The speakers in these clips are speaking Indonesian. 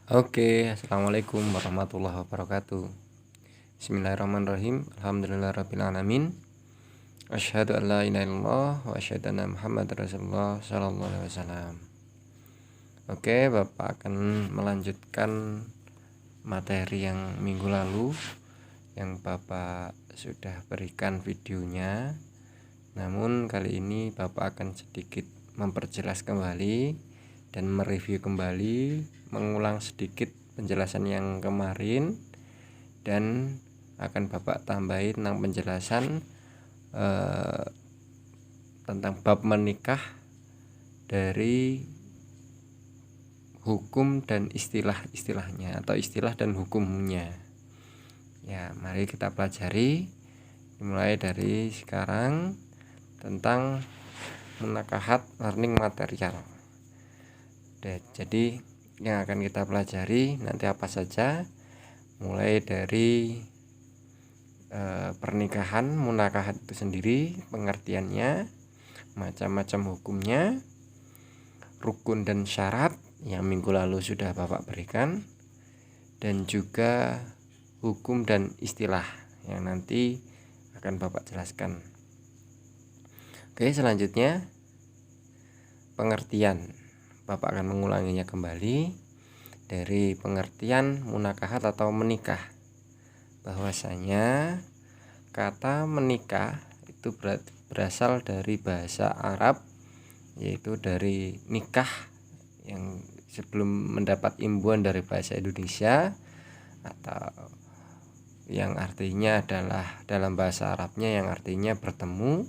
Oke, assalamualaikum warahmatullahi wabarakatuh. Bismillahirrahmanirrahim. Alhamdulillahirrabbilalamin. Asyhadu an la ilaha illallah wa asyhadu anna Muhammadar Rasulullah sallallahu alaihi wasallam. Oke, Bapak akan melanjutkan materi yang minggu lalu yang Bapak sudah berikan videonya. Namun kali ini Bapak akan sedikit memperjelas kembali dan mereview kembali, mengulang sedikit penjelasan yang kemarin, dan akan Bapak tambahin tentang penjelasan tentang bab menikah dari hukum dan istilah-istilahnya atau istilah dan hukumnya. Ya, mari kita pelajari mulai dari sekarang tentang munakahat learning material. Jadi yang akan kita pelajari nanti apa saja, mulai dari pernikahan, munakahat itu sendiri, pengertiannya, macam-macam hukumnya, rukun dan syarat yang minggu lalu sudah Bapak berikan, dan juga hukum dan istilah yang nanti akan Bapak jelaskan. Oke, selanjutnya pengertian. Bapak akan mengulanginya kembali dari pengertian munakahat atau menikah. Bahwasanya kata menikah itu berasal dari bahasa Arab, yaitu dari nikah, yang sebelum mendapat imbuhan dari bahasa Indonesia, atau yang artinya adalah dalam bahasa Arabnya yang artinya bertemu,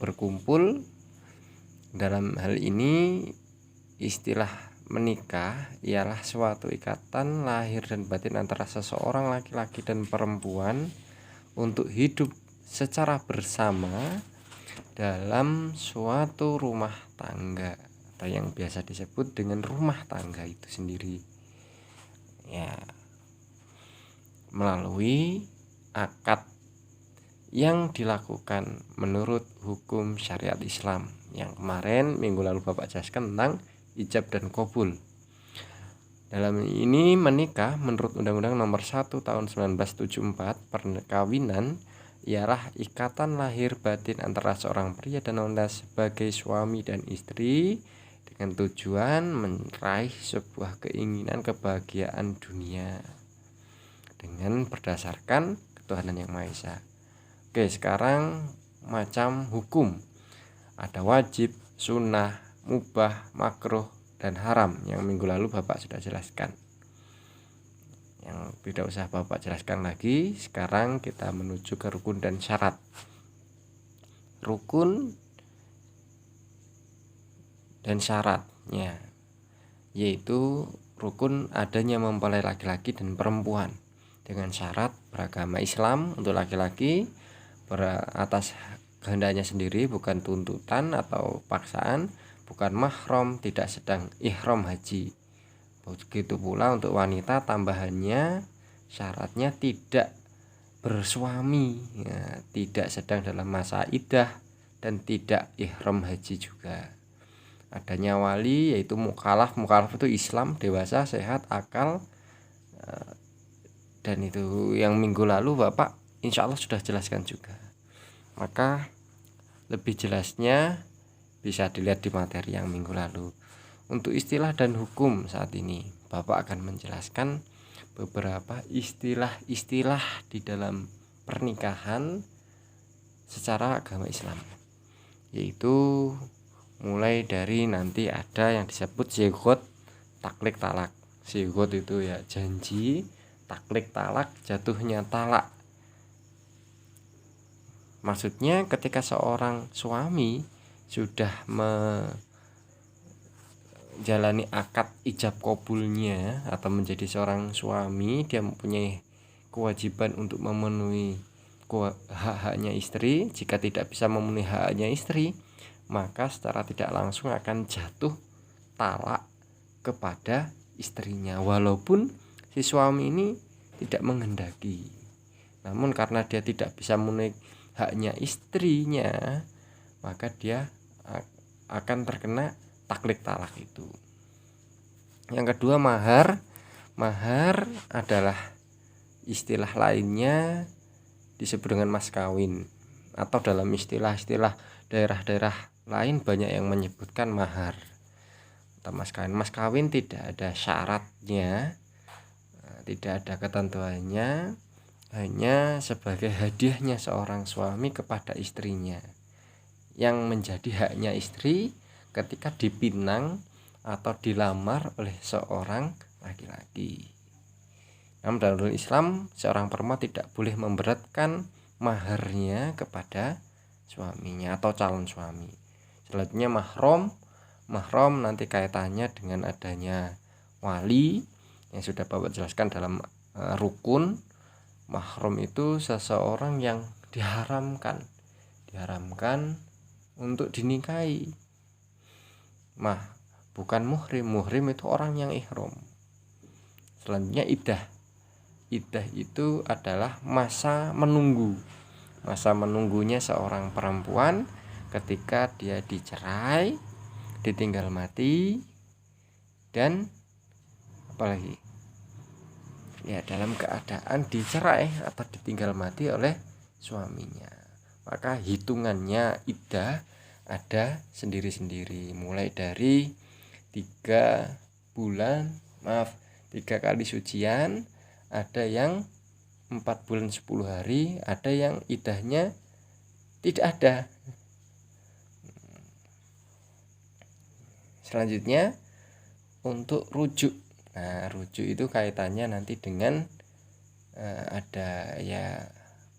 berkumpul. Dalam hal ini istilah menikah ialah suatu ikatan lahir dan batin antara seseorang laki-laki dan perempuan untuk hidup secara bersama dalam suatu rumah tangga, atau yang biasa disebut dengan rumah tangga itu sendiri. Ya, melalui akad yang dilakukan menurut hukum syariat Islam. Yang kemarin minggu lalu Bapak jelaskan tentang ijab dan qabul. Dalam ini menikah menurut Undang-Undang Nomor 1 Tahun 1974, perkawinan ialah ikatan lahir batin antara seorang pria dan wanita sebagai suami dan istri dengan tujuan meraih sebuah keinginan kebahagiaan dunia dengan berdasarkan ketuhanan yang Maha Esa. Oke, sekarang macam hukum. Ada wajib, sunnah, mubah, makruh, dan haram yang minggu lalu Bapak sudah jelaskan. Yang tidak usah Bapak jelaskan lagi. Sekarang kita menuju ke rukun dan syarat. Rukun dan syaratnya yaitu rukun adanya mempelai laki-laki dan perempuan dengan syarat beragama Islam untuk laki-laki, atas kehendaknya sendiri, bukan tuntutan atau paksaan, bukan mahram, tidak sedang ihram haji. Begitu pula untuk wanita, tambahannya syaratnya tidak bersuami, ya, tidak sedang dalam masa iddah, dan tidak ihram haji juga. Adanya wali yaitu mukallaf itu Islam, dewasa, sehat, akal, dan itu yang minggu lalu Bapak insya Allah sudah jelaskan juga. Maka lebih jelasnya bisa dilihat di materi yang minggu lalu. Untuk istilah dan hukum saat ini Bapak akan menjelaskan beberapa istilah-istilah di dalam pernikahan secara agama Islam, yaitu mulai dari nanti ada yang disebut zigot, taklik, talak. Zigot itu ya janji, taklik, talak, jatuhnya talak. Maksudnya ketika seorang suami sudah menjalani akad ijab qabulnya atau menjadi seorang suami, dia mempunyai kewajiban untuk memenuhi hak-haknya istri. Jika tidak bisa memenuhi hak-haknya istri, maka secara tidak langsung akan jatuh talak kepada istrinya, walaupun si suami ini tidak menghendaki. Namun karena dia tidak bisa memenuhi haknya istrinya, maka dia akan terkena taklik talak itu. Yang kedua, mahar. Mahar adalah istilah lainnya disebut dengan mas kawin, atau dalam istilah-istilah daerah-daerah lain banyak yang menyebutkan mahar atau mas kawin. Mas kawin tidak ada syaratnya, tidak ada ketentuannya, hanya sebagai hadiahnya seorang suami kepada istrinya, yang menjadi haknya istri ketika dipinang atau dilamar oleh seorang laki-laki. Namun dalam Islam, seorang perempuan tidak boleh memberatkan maharnya kepada suaminya atau calon suami. Selanjutnya mahram. Mahram nanti kaitannya dengan adanya wali yang sudah Bapak jelaskan dalam rukun. Mahram itu seseorang yang diharamkan untuk dinikahi. Bukan muhrim. Muhrim itu orang yang ihram. Selanjutnya iddah. Iddah itu adalah masa menunggu. Masa menunggunya seorang perempuan ketika dia dicerai, ditinggal mati, dan apalagi ya dalam keadaan dicerai atau ditinggal mati oleh suaminya. Maka hitungannya iddah ada sendiri-sendiri, mulai dari 3 kali sucian, ada yang 4 bulan 10 hari, ada yang iddahnya tidak ada. Selanjutnya untuk rujuk. Nah, rujuk itu kaitannya nanti dengan ada ya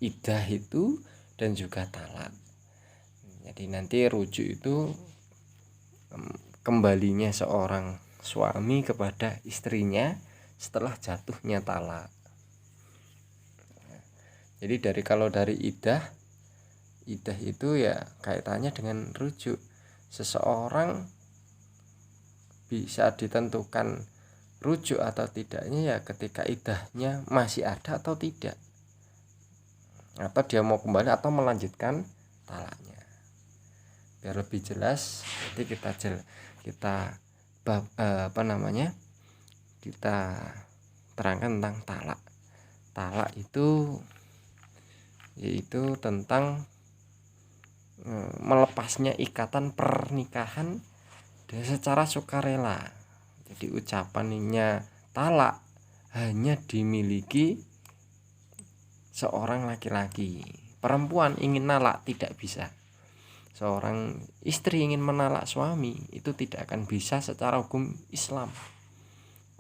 iddah itu dan juga talak. Jadi nanti rujuk itu kembalinya seorang suami kepada istrinya setelah jatuhnya talak. Jadi kalau dari iddah itu ya kaitannya dengan rujuk. Seseorang bisa ditentukan rujuk atau tidaknya ya ketika iddahnya masih ada atau tidak, atau dia mau kembali atau melanjutkan talaknya. Biar lebih jelas nanti kita terangkan tentang talak. Talak itu yaitu tentang melepasnya ikatan pernikahan secara sukarela. Jadi ucapannya talak hanya dimiliki seorang laki-laki. Perempuan ingin nalak tidak bisa. Seorang istri ingin menalak suami itu tidak akan bisa secara hukum Islam.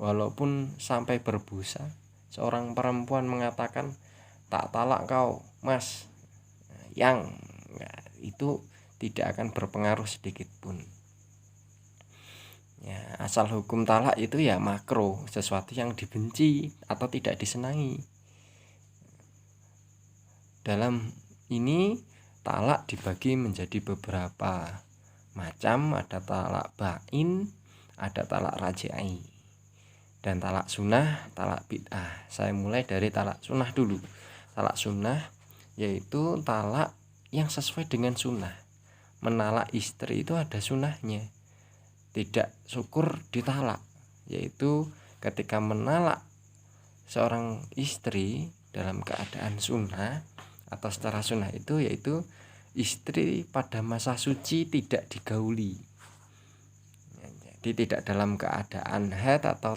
Walaupun sampai berbusa, seorang perempuan mengatakan tak talak kau mas, itu tidak akan berpengaruh sedikit pun. Ya, asal hukum talak itu ya makruh, sesuatu yang dibenci atau tidak disenangi. Dalam ini talak dibagi menjadi beberapa macam, ada talak bain, ada talak rajai, dan talak sunnah, talak bid'ah. Saya mulai dari talak sunnah dulu. Talak sunnah yaitu talak yang sesuai dengan sunnah. Menalak istri itu ada sunnahnya, tidak syukur ditalak, yaitu ketika menalak seorang istri dalam keadaan sunnah atau secara sunnah itu yaitu istri pada masa suci tidak digauli. Jadi tidak dalam keadaan haid atau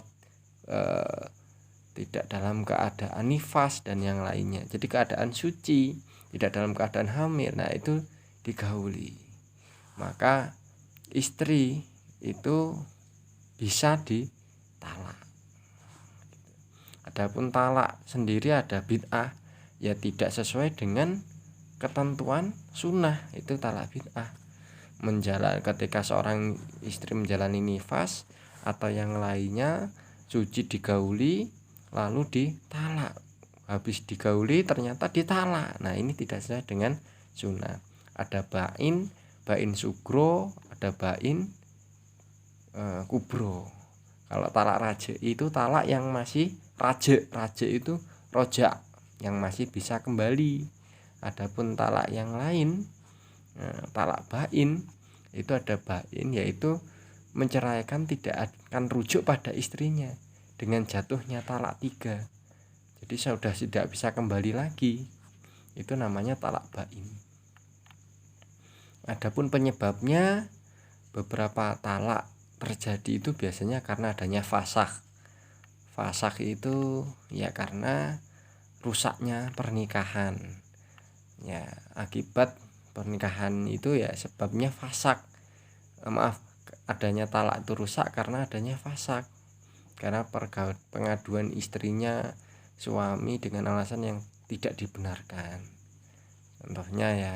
tidak dalam keadaan nifas dan yang lainnya. Jadi keadaan suci, tidak dalam keadaan hamil, nah itu digauli. Maka istri itu bisa ditalak. Adapun talak sendiri ada bid'ah, ya tidak sesuai dengan ketentuan sunnah, itu talak bid'ah. Ketika seorang istri menjalani nifas atau yang lainnya, suci digauli lalu ditalak, habis digauli ternyata ditalak. Nah ini tidak sesuai dengan sunnah. Ada bain sugro, ada bain kubro. Kalau talak raja itu talak yang masih raja itu rojak, yang masih bisa kembali. Adapun talak yang lain, talak bain itu ada bain yaitu menceraikan tidak akan rujuk pada istrinya dengan jatuhnya talak 3. Jadi sudah tidak bisa kembali lagi. Itu namanya talak bain. Adapun penyebabnya, beberapa talak terjadi itu biasanya karena adanya fasakh. Fasakh itu ya karena rusaknya pernikahan. Ya, akibat pernikahan itu ya sebabnya fasakh. Adanya talak itu rusak karena adanya fasakh. Karena pengaduan istrinya suami dengan alasan yang tidak dibenarkan. Contohnya ya,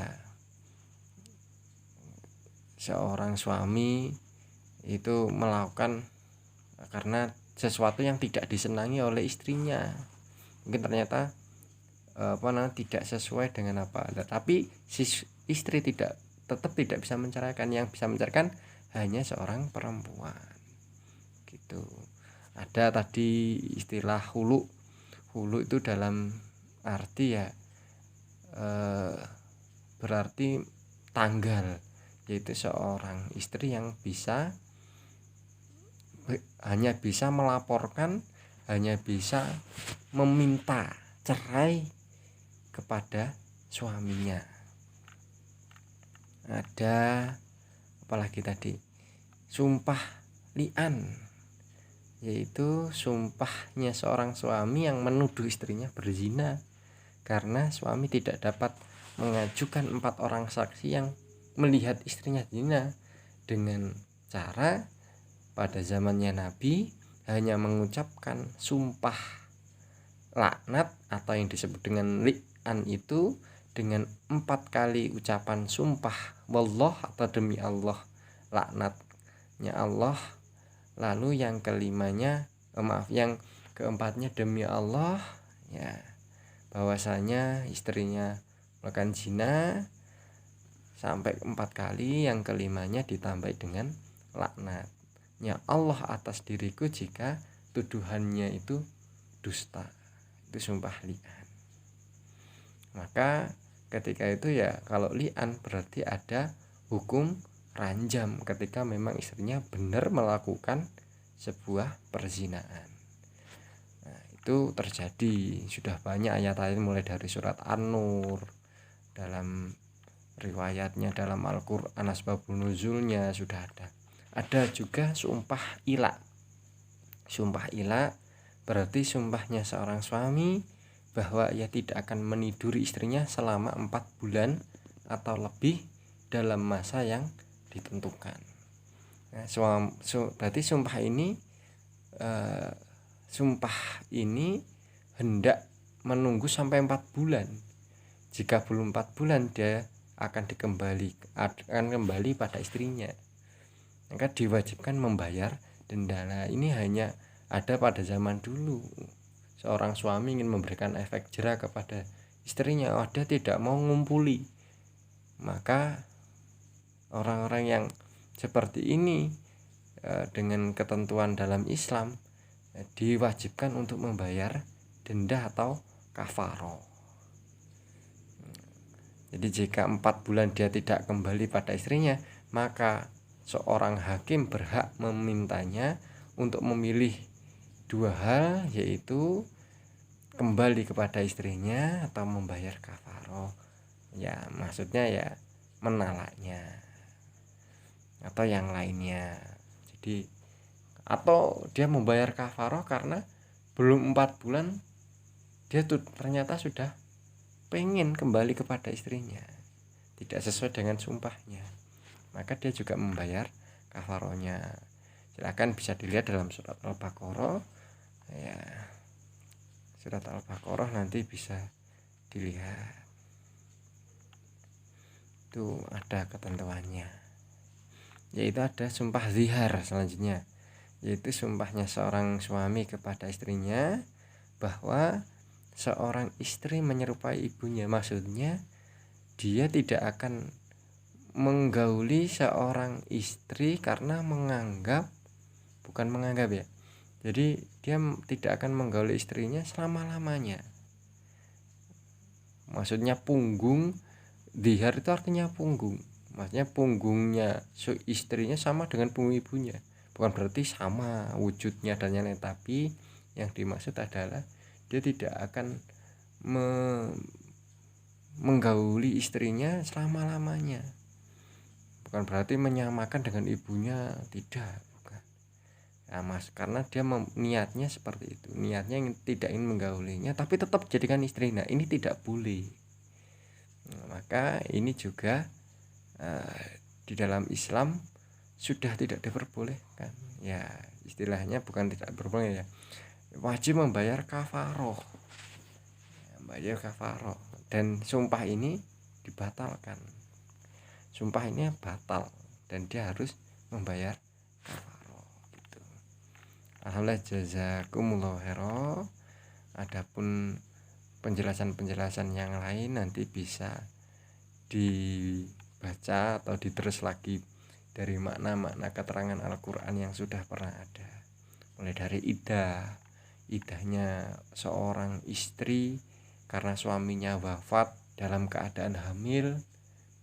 seorang suami itu melakukan karena sesuatu yang tidak disenangi oleh istrinya, mungkin ternyata tidak sesuai dengan apa, tapi si istri tetap tidak bisa menceraikan. Yang bisa menceraikan hanya seorang perempuan gitu. Ada tadi istilah hulu itu dalam arti ya berarti tanggal, yaitu seorang istri yang hanya bisa melaporkan, hanya bisa meminta cerai kepada suaminya. Ada apalagi tadi, sumpah li'an, yaitu sumpahnya seorang suami yang menuduh istrinya berzina karena suami tidak dapat mengajukan 4 orang saksi yang melihat istrinya zina, dengan cara pada zamannya Nabi hanya mengucapkan sumpah laknat atau yang disebut dengan li'an itu dengan 4 kali ucapan sumpah wallah atau demi Allah, laknatnya Allah, lalu yang keempatnya demi Allah, ya, bahwasanya istrinya melakukan zina sampai 4 kali, yang kelimanya ditambah dengan laknatnya Allah atas diriku jika tuduhannya itu dusta. Itu sumpah li'an. Maka ketika itu ya, kalau li'an berarti ada hukum ranjam ketika memang istrinya benar melakukan sebuah perzinaan. Nah, itu terjadi, sudah banyak ayat-ayat mulai dari surat An-Nur, dalam riwayatnya dalam Al-Quran, asbabun nuzulnya sudah ada. Ada juga sumpah ila. Sumpah ila berarti sumpahnya seorang suami bahwa ia tidak akan meniduri istrinya selama 4 bulan atau lebih dalam masa yang ditentukan. Nah, berarti sumpah ini hendak menunggu sampai 4 bulan. Jika belum 4 bulan dia akan kembali pada istrinya, maka diwajibkan membayar denda. Nah, ini hanya ada pada zaman dulu. Seorang suami ingin memberikan efek jera kepada istrinya, dia tidak mau ngumpuli, maka orang-orang yang seperti ini dengan ketentuan dalam Islam diwajibkan untuk membayar denda atau kafaroh. Jadi jika 4 bulan dia tidak kembali pada istrinya, maka seorang hakim berhak memintanya untuk memilih 2 hal, yaitu kembali kepada istrinya atau membayar kafaroh. Ya, maksudnya ya menalaknya atau yang lainnya. Jadi atau dia membayar kafaroh karena belum 4 bulan dia ternyata sudah pengen kembali kepada istrinya, tidak sesuai dengan sumpahnya, maka dia juga membayar kafarohnya. Silakan bisa dilihat dalam surat Al-Baqarah, ya, surat Al-Baqarah nanti bisa dilihat, itu ada ketentuannya. Yaitu ada sumpah zihar selanjutnya, yaitu sumpahnya seorang suami kepada istrinya bahwa seorang istri menyerupai ibunya. Maksudnya dia tidak akan menggauli seorang istri karena jadi dia tidak akan menggauli istrinya selama-lamanya. Maksudnya punggung, dihar itu artinya punggung, maksudnya punggungnya istrinya sama dengan punggung ibunya. bukan berarti sama wujudnya dan lain-lain, tapi yang dimaksud adalah dia tidak akan menggauli istrinya selama-lamanya. Bukan berarti menyamakan dengan ibunya, tidak, bukan. Nah, karena dia niatnya seperti itu, niatnya tidak ingin menggaulinya tapi tetap jadikan istri. Nah, ini tidak boleh. Nah, maka ini juga di dalam Islam sudah tidak diperbolehkan. Ya, istilahnya bukan tidak diperbolehkan ya. Wajib membayar kafaroh. Membayar kafaroh, dan sumpah ini dibatalkan. Sumpah ini batal dan dia harus membayar kafaroh gitu. Alhamdulillah, jazakumullah khairan. Adapun penjelasan-penjelasan yang lain nanti bisa dibaca atau diterus lagi dari makna-makna keterangan Al-Quran yang sudah pernah ada. Mulai dari idahnya seorang istri karena suaminya wafat dalam keadaan hamil,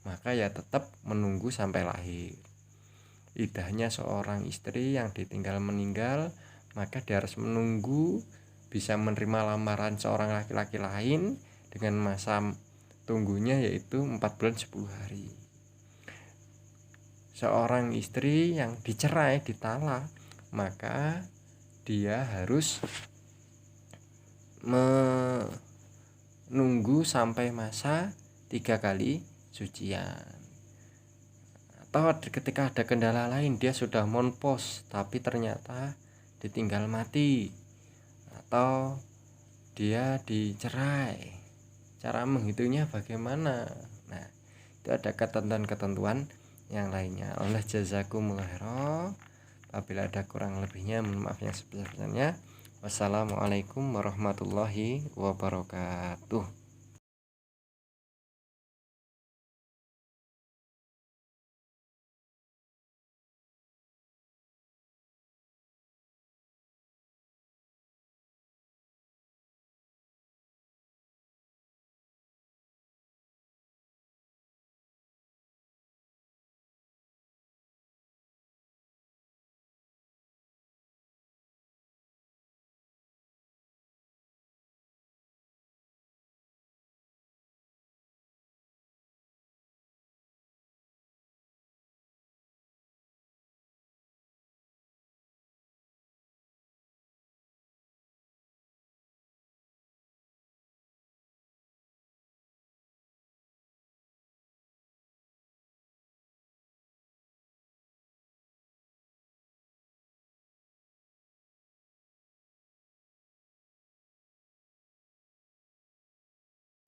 maka ya tetap menunggu sampai lahir. Idahnya seorang istri yang ditinggal meninggal, maka dia harus menunggu bisa menerima lamaran seorang laki-laki lain dengan masa tunggunya yaitu 4 bulan 10 hari. Seorang istri yang dicerai, ditalak, maka dia harus menunggu sampai masa 3 kali sucian. Atau ketika ada kendala lain, dia sudah monpos tapi ternyata ditinggal mati, atau dia dicerai, cara menghitungnya bagaimana? Nah, itu ada ketentuan-ketentuan yang lainnya. Allah jazakumullah khairan. Apabila ada kurang lebihnya, mohon maaf yang sebesar-besarnya. Wassalamualaikum warahmatullahi wabarakatuh.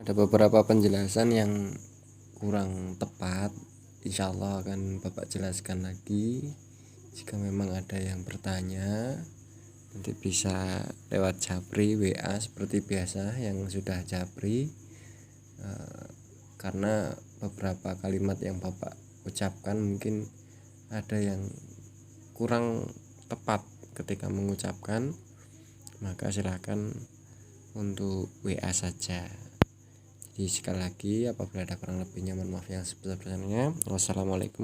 Ada beberapa penjelasan yang kurang tepat, insya Allah akan Bapak jelaskan lagi. Jika memang ada yang bertanya, nanti bisa lewat Japri WA seperti biasa yang sudah Japri, karena beberapa kalimat yang Bapak ucapkan mungkin ada yang kurang tepat ketika mengucapkan, maka silakan untuk WA saja. Jadi sekali lagi, apabila ada kurang lebihnya mohon maaf yang sebesar-besarnya. Wassalamualaikum.